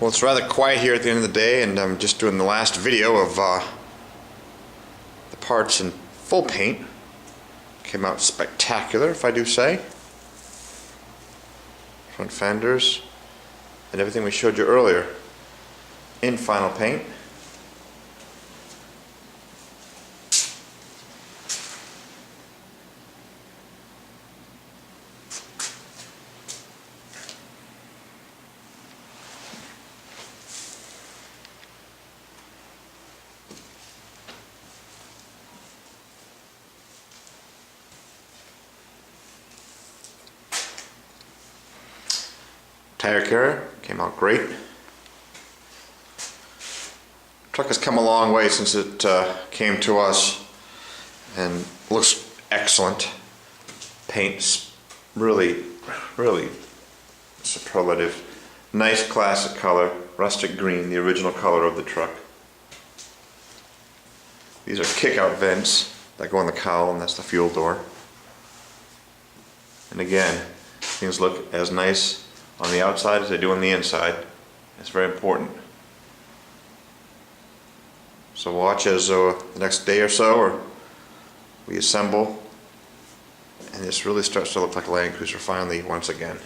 Well, it's rather quiet here at the end of the day, and I'm just doing the last video of the parts in full paint. Came out spectacular, if I do say. Front fenders and everything we showed you earlier in final paint. Tire carrier came out great. Truck has come a long way since it came to us and looks excellent. Paint's really superlative. Nice classic color, rustic green, the original color of the truck. These are kick-out vents that go on the cowl, and that's the fuel door. And again, things look as nice on the outside as they do on the inside. It's very important. So watch as the next day or so, or we assemble, and this really starts to look like a Land Cruiser finally once again.